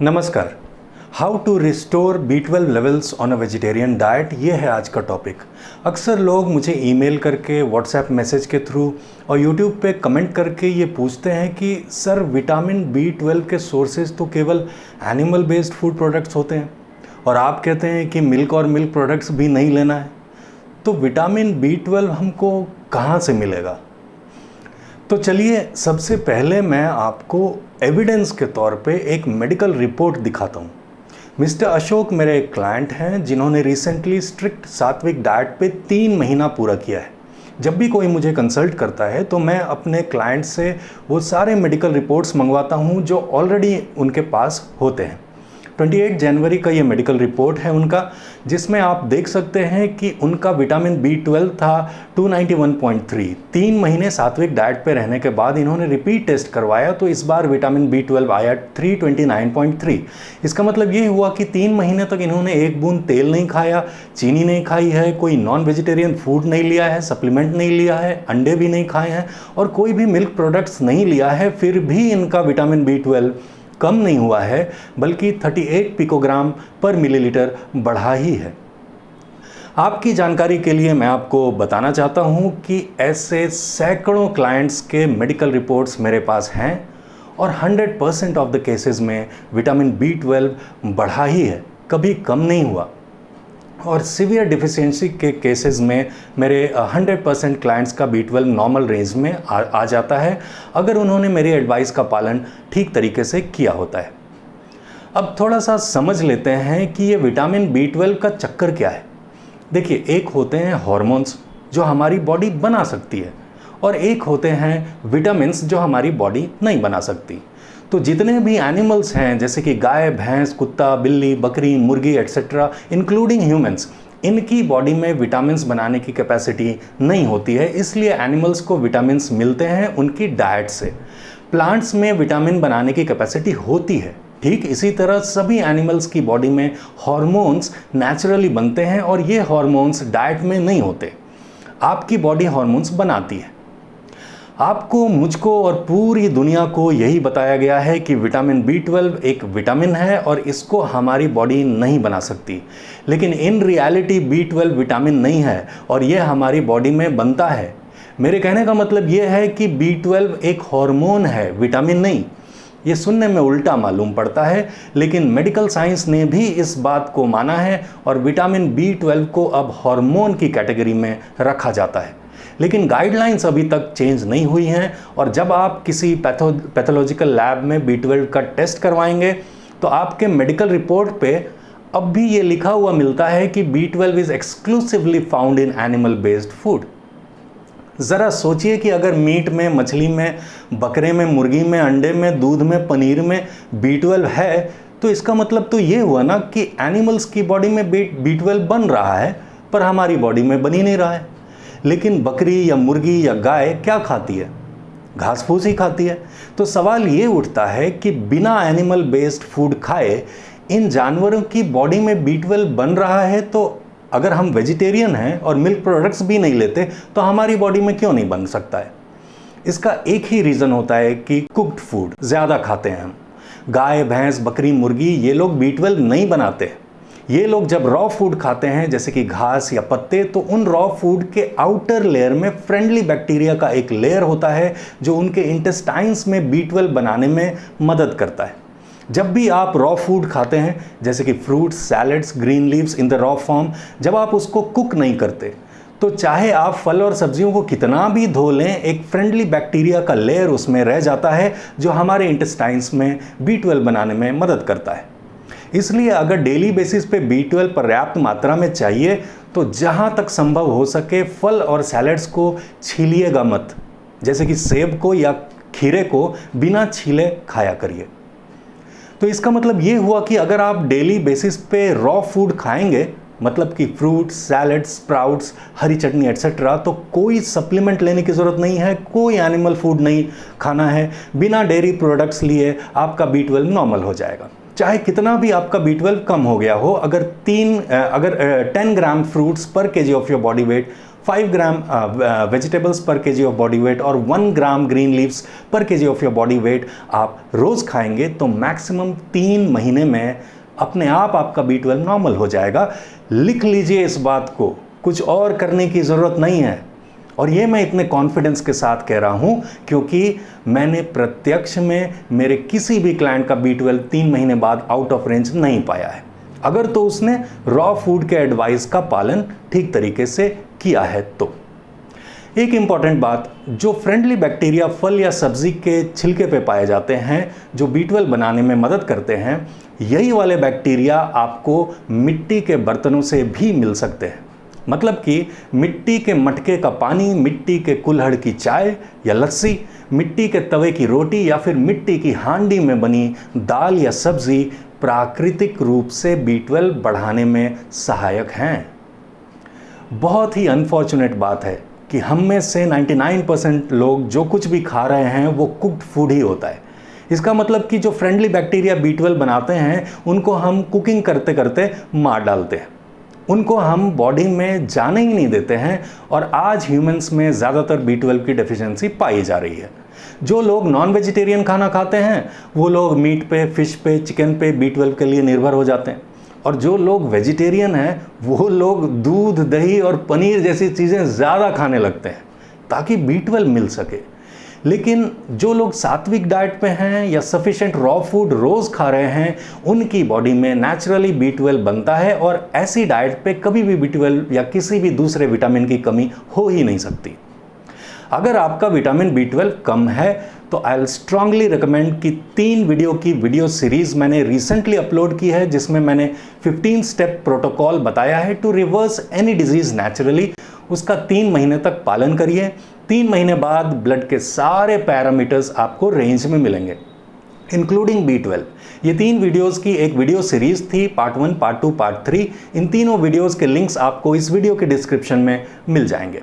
नमस्कार। How to restore B12 levels on a vegetarian diet, ये है आज का टॉपिक। अक्सर लोग मुझे ईमेल करके, व्हाट्सएप मैसेज के थ्रू और यूट्यूब पे कमेंट करके ये पूछते हैं कि सर विटामिन B12 के सोर्सेज तो केवल एनिमल बेस्ड फूड प्रोडक्ट्स होते हैं और आप कहते हैं कि मिल्क और मिल्क प्रोडक्ट्स भी नहीं लेना है, तो विटामिन B12 हमको कहाँ से मिलेगा? तो चलिए सबसे पहले मैं आपको एविडेंस के तौर पे एक मेडिकल रिपोर्ट दिखाता हूँ। मिस्टर अशोक मेरे एक क्लाइंट हैं जिन्होंने रिसेंटली स्ट्रिक्ट सात्विक डाइट पे 3 महीना पूरा किया है। जब भी कोई मुझे कंसल्ट करता है तो मैं अपने क्लाइंट से वो सारे मेडिकल रिपोर्ट्स मंगवाता हूँ जो ऑलरेडी उनके पास होते हैं। 28 जनवरी का ये मेडिकल रिपोर्ट है उनका, जिसमें आप देख सकते हैं कि उनका विटामिन B12 था 291.3। 3 महीने सात्विक डाइट पे रहने के बाद इन्होंने रिपीट टेस्ट करवाया तो इस बार विटामिन B12 आया 329.3। इसका मतलब ये हुआ कि 3 महीने तक इन्होंने एक बूंद तेल नहीं खाया, चीनी नहीं खाई है, कोई नॉन वेजिटेरियन फूड नहीं लिया है, सप्लीमेंट नहीं लिया है, अंडे भी नहीं खाए हैं और कोई भी मिल्क प्रोडक्ट्स नहीं लिया है। फिर भी इनका विटामिन B12 कम नहीं हुआ है बल्कि 38 पिकोग्राम पर मिलीलीटर बढ़ा ही है। आपकी जानकारी के लिए मैं आपको बताना चाहता हूं कि ऐसे सैकड़ों क्लाइंट्स के मेडिकल रिपोर्ट्स मेरे पास हैं और 100% ऑफ द केसेस में विटामिन B12 बढ़ा ही है, कभी कम नहीं हुआ। और सीवियर डिफिशियंसी के केसेस में मेरे 100% क्लाइंट्स का B12 नॉर्मल रेंज में आ जाता है अगर उन्होंने मेरी एडवाइस का पालन ठीक तरीके से किया होता है। अब थोड़ा सा समझ लेते हैं कि ये विटामिन B12 का चक्कर क्या है। देखिए, एक होते हैं हार्मोन्स जो हमारी बॉडी बना सकती है और एक होते हैं विटामिन्स जो हमारी बॉडी नहीं बना सकती। तो जितने भी एनिमल्स हैं जैसे कि गाय, भैंस, कुत्ता, बिल्ली, बकरी, मुर्गी एट्सेट्रा इंक्लूडिंग ह्यूमंस, इनकी बॉडी में विटामिन्स बनाने की कैपेसिटी नहीं होती है, इसलिए एनिमल्स को विटामिन्स मिलते हैं उनकी डाइट से। प्लांट्स में विटामिन बनाने की कैपेसिटी होती है। ठीक इसी तरह सभी एनिमल्स की बॉडी में हार्मोन्स नेचुरली बनते हैं और ये हार्मोन्स डाइट में नहीं होते। आपकी बॉडी हार्मोन्स बनाती है। आपको, मुझको और पूरी दुनिया को यही बताया गया है कि विटामिन B12 एक विटामिन है और इसको हमारी बॉडी नहीं बना सकती। लेकिन इन रियलिटी B12 विटामिन नहीं है और ये हमारी बॉडी में बनता है। मेरे कहने का मतलब ये है कि B12 एक हार्मोन है, विटामिन नहीं। ये सुनने में उल्टा मालूम पड़ता है, लेकिन मेडिकल साइंस ने भी इस बात को माना है और विटामिन B12 को अब हार्मोन की कैटेगरी में रखा जाता है। लेकिन गाइडलाइंस अभी तक चेंज नहीं हुई हैं और जब आप किसी पैथोलॉजिकल लैब में B12 का टेस्ट करवाएंगे तो आपके मेडिकल रिपोर्ट पे अब भी ये लिखा हुआ मिलता है कि B12 is exclusively found in animal based food. ज़रा सोचिए कि अगर मीट में, मछली में, बकरे में, मुर्गी में, अंडे में, दूध में, पनीर में B12 है तो इसका मतलब तो ये हुआ ना कि एनिमल्स की बॉडी में B12 बन रहा है पर हमारी बॉडी में बन ही नहीं रहा है। लेकिन बकरी या मुर्गी या गाय क्या खाती है? घास फूस ही खाती है। तो सवाल ये उठता है कि बिना एनिमल बेस्ड फूड खाए इन जानवरों की बॉडी में B12 बन रहा है, तो अगर हम वेजिटेरियन हैं और मिल्क प्रोडक्ट्स भी नहीं लेते तो हमारी बॉडी में क्यों नहीं बन सकता है? इसका एक ही रीज़न होता है कि कुक्ड फूड ज़्यादा खाते हैं हम। गाय, भैंस, बकरी, मुर्गी ये लोग B12 नहीं बनाते। ये लोग जब रॉ फूड खाते हैं जैसे कि घास या पत्ते, तो उन रॉ फूड के आउटर लेयर में फ्रेंडली बैक्टीरिया का एक लेयर होता है जो उनके इंटेस्टाइन्स में B12 बनाने में मदद करता है। जब भी आप रॉ फूड खाते हैं जैसे कि fruits, salads, green leaves in the raw form, जब आप उसको कुक नहीं करते तो चाहे आप फल और सब्जियों को कितना भी धो लें, एक फ्रेंडली बैक्टीरिया का लेयर उसमें रह जाता है जो हमारे इंटेस्टाइन्स में B12 बनाने में मदद करता है। इसलिए अगर डेली बेसिस पे B12 पर्याप्त मात्रा में चाहिए तो जहाँ तक संभव हो सके फल और सैलड्स को छीलिएगा मत। जैसे कि सेब को या खीरे को बिना छीले खाया करिए। तो इसका मतलब ये हुआ कि अगर आप डेली बेसिस पे रॉ फूड खाएंगे, मतलब कि फ्रूट्स, सैलड्स, स्प्राउट्स, हरी चटनी एट्सेट्रा, तो कोई सप्लीमेंट लेने की ज़रूरत नहीं है, कोई एनिमल फूड नहीं खाना है। बिना डेयरी प्रोडक्ट्स लिए आपका B12 नॉर्मल हो जाएगा। चाहे कितना भी आपका B12 कम हो गया हो, अगर 10 ग्राम फ्रूट्स पर KG of your body weight 5 gram vegetables पर केजी ऑफ बॉडी वेट और 1 ग्राम ग्रीन लीव्स पर KG of your body weight आप रोज़ खाएंगे तो मैक्सिमम 3 महीने में अपने आप आपका B12 नॉर्मल हो जाएगा। लिख लीजिए इस बात को, कुछ और करने की ज़रूरत नहीं है। और ये मैं इतने कॉन्फिडेंस के साथ कह रहा हूँ क्योंकि मैंने प्रत्यक्ष में मेरे किसी भी क्लाइंट का B12 3 महीने बाद आउट ऑफ रेंज नहीं पाया है, अगर तो उसने रॉ फूड के एडवाइस का पालन ठीक तरीके से किया है तो। एक इम्पॉर्टेंट बात, जो फ्रेंडली बैक्टीरिया फल या सब्जी के छिलके पे पाए जाते हैं जो B12 बनाने में मदद करते हैं, यही वाले बैक्टीरिया आपको मिट्टी के बर्तनों से भी मिल सकते हैं। मतलब कि मिट्टी के मटके का पानी, मिट्टी के कुल्हड़ की चाय या लस्सी, मिट्टी के तवे की रोटी या फिर मिट्टी की हांडी में बनी दाल या सब्जी प्राकृतिक रूप से B12 बढ़ाने में सहायक हैं। बहुत ही अनफॉर्चुनेट बात है कि हम में से 99% लोग जो कुछ भी खा रहे हैं वो कुक्ड फूड ही होता है। इसका मतलब कि जो फ्रेंडली बैक्टीरिया B12 बनाते हैं उनको हम कुकिंग करते करते मार डालते हैं, उनको हम बॉडी में जाने ही नहीं देते हैं और आज ह्यूमंस में ज़्यादातर B12 की डेफिशिएंसी पाई जा रही है। जो लोग नॉन वेजिटेरियन खाना खाते हैं वो लोग मीट पे, फिश पे, चिकन पे B12 के लिए निर्भर हो जाते हैं, और जो लोग वेजिटेरियन हैं वो लोग दूध, दही और पनीर जैसी चीज़ें ज़्यादा खाने लगते हैं ताकि B12 मिल सके। लेकिन जो लोग सात्विक डाइट पे हैं या सफिशिएंट रॉ फूड रोज़ खा रहे हैं, उनकी बॉडी में नेचुरली B12 बनता है और ऐसी डाइट पे कभी भी B12 या किसी भी दूसरे विटामिन की कमी हो ही नहीं सकती। अगर आपका विटामिन B12 कम है तो आई विल स्ट्रांगली रिकमेंड कि 3 वीडियो की वीडियो सीरीज़ मैंने रिसेंटली अपलोड की है जिसमें मैंने 15 स्टेप प्रोटोकॉल बताया है to reverse any disease naturally. उसका 3 महीने तक पालन करिए। 3 महीने बाद ब्लड के सारे पैरामीटर्स आपको रेंज में मिलेंगे इंक्लूडिंग B12। ये 3 वीडियोस की एक वीडियो सीरीज़ थी, पार्ट 1, पार्ट 2, पार्ट 3। इन तीनों वीडियोस के लिंक्स आपको इस वीडियो के डिस्क्रिप्शन में मिल जाएंगे।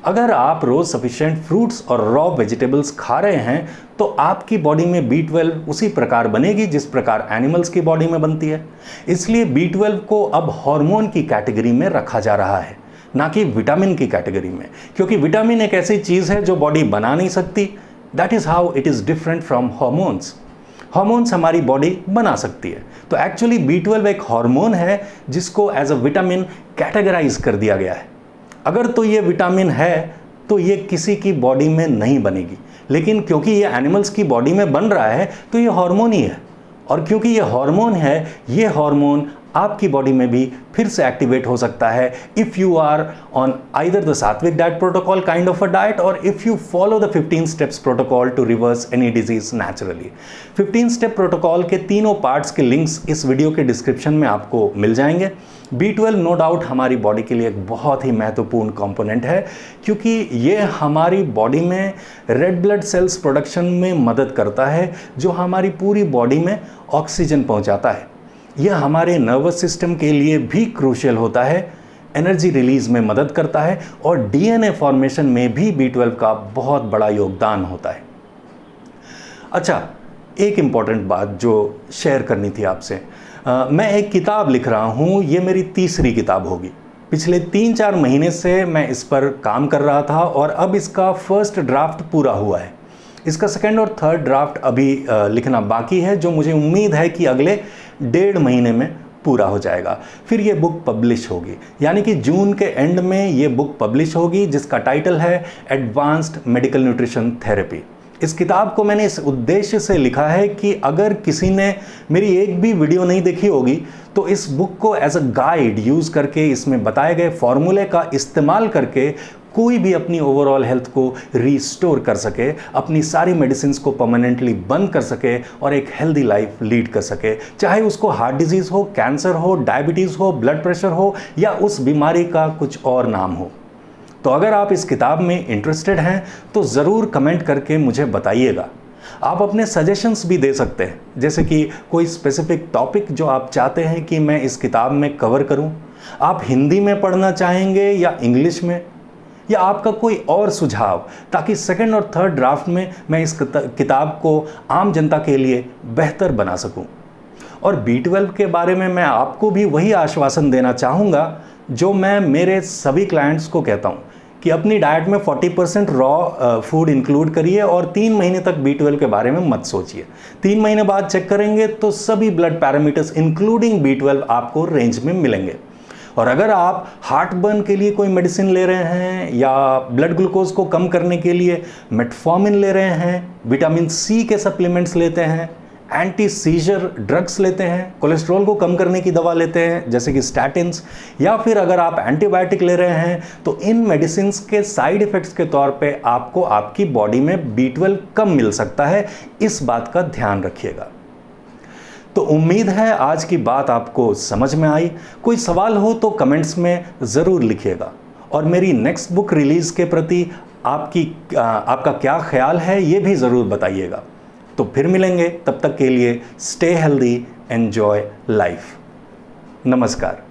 अगर आप रोज़ सफिशिएंट फ्रूट्स और रॉ वेजिटेबल्स खा रहे हैं तो आपकी बॉडी में B12 उसी प्रकार बनेगी जिस प्रकार एनिमल्स की बॉडी में बनती है। इसलिए B12 को अब हार्मोन की कैटेगरी में रखा जा रहा है, ना कि विटामिन की कैटेगरी में, क्योंकि विटामिन एक ऐसी चीज़ है जो बॉडी बना नहीं सकती। That is how it is different from hormones. Hormones हमारी बॉडी बना सकती है, तो एक्चुअली B12 एक हार्मोन है जिसको एज अ विटामिन कैटेगराइज कर दिया गया है। अगर तो ये विटामिन है तो ये किसी की बॉडी में नहीं बनेगी, लेकिन क्योंकि ये एनिमल्स की बॉडी में बन रहा है तो ये हार्मोन ही है, और क्योंकि ये हार्मोन है, ये हार्मोन आपकी बॉडी में भी फिर से एक्टिवेट हो सकता है if you are on either the sattvic diet protocol kind of a diet or if you follow the 15 steps protocol to reverse any disease naturally. 15 step protocol के तीनों पार्ट्स के लिंक्स इस वीडियो के डिस्क्रिप्शन में आपको मिल जाएंगे। B12 नो डाउट हमारी body के लिए एक बहुत ही महत्वपूर्ण कंपोनेंट है, क्योंकि ये हमारी बॉडी में रेड ब्लड सेल्स प्रोडक्शन में मदद करता है जो हमारी पूरी बॉडी में ऑक्सीजन पहुंचाता है। यह हमारे नर्वस सिस्टम के लिए भी क्रूशियल होता है, एनर्जी रिलीज में मदद करता है और DNA फॉर्मेशन में भी B12 का बहुत बड़ा योगदान होता है। अच्छा, एक इम्पॉर्टेंट बात जो शेयर करनी थी आपसे, मैं एक किताब लिख रहा हूँ, ये मेरी तीसरी किताब होगी। पिछले 3-4 महीने से मैं इस पर काम कर रहा था और अब इसका फर्स्ट ड्राफ्ट पूरा हुआ है। इसका सेकंड और थर्ड ड्राफ्ट अभी लिखना बाकी है, जो मुझे उम्मीद है कि अगले 1.5 महीने में पूरा हो जाएगा। फिर ये बुक पब्लिश होगी, यानी कि जून के एंड में ये बुक पब्लिश होगी, जिसका टाइटल है एडवांस्ड मेडिकल न्यूट्रिशन थेरेपी। इस किताब को मैंने इस उद्देश्य से लिखा है कि अगर किसी ने मेरी एक भी वीडियो नहीं देखी होगी तो इस बुक को एज अ गाइड यूज़ करके, इसमें बताए गए फॉर्मूले का इस्तेमाल करके कोई भी अपनी ओवरऑल हेल्थ को रीस्टोर कर सके, अपनी सारी मेडिसिन को परमानेंटली बंद कर सके और एक हेल्दी लाइफ लीड कर सके, चाहे उसको हार्ट डिजीज़ हो, कैंसर हो, डायबिटीज़ हो, ब्लड प्रेशर हो या उस बीमारी का कुछ और नाम हो। तो अगर आप इस किताब में इंटरेस्टेड हैं तो ज़रूर कमेंट करके मुझे बताइएगा। आप अपने सजेशंस भी दे सकते हैं, जैसे कि कोई स्पेसिफिक टॉपिक जो आप चाहते हैं कि मैं इस किताब में कवर करूं। आप हिंदी में पढ़ना चाहेंगे या इंग्लिश में, या आपका कोई और सुझाव, ताकि सेकंड और थर्ड ड्राफ्ट में मैं इस किताब को आम जनता के लिए बेहतर बना सकूं। और B12 के बारे में मैं आपको भी वही आश्वासन देना चाहूँगा जो मैं मेरे सभी क्लाइंट्स को कहता हूँ कि अपनी डाइट में 40% रॉ फूड इंक्लूड करिए और 3 महीने तक B12 के बारे में मत सोचिए। 3 महीने बाद चेक करेंगे तो सभी ब्लड पैरामीटर्स इंक्लूडिंग B12 आपको रेंज में मिलेंगे। और अगर आप हार्ट बर्न के लिए कोई मेडिसिन ले रहे हैं या ब्लड ग्लूकोज को कम करने के लिए मेटफॉर्मिन ले रहे हैं, विटामिन सी के सप्लीमेंट्स लेते हैं, एंटी सीजर ड्रग्स लेते हैं, कोलेस्ट्रॉल को कम करने की दवा लेते हैं जैसे कि स्टैटिन्स, या फिर अगर आप एंटीबायोटिक ले रहे हैं तो इन मेडिसिन के साइड इफ़ेक्ट्स के तौर पे आपको आपकी बॉडी में B12 कम मिल सकता है। इस बात का ध्यान रखिएगा। तो उम्मीद है आज की बात आपको समझ में आई। कोई सवाल हो तो कमेंट्स में ज़रूर लिखिएगा और मेरी नेक्स्ट बुक रिलीज़ के प्रति आपका क्या ख्याल है ये भी ज़रूर बताइएगा। तो फिर मिलेंगे, तब तक के लिए स्टे हेल्दी, एन्जॉय लाइफ। नमस्कार।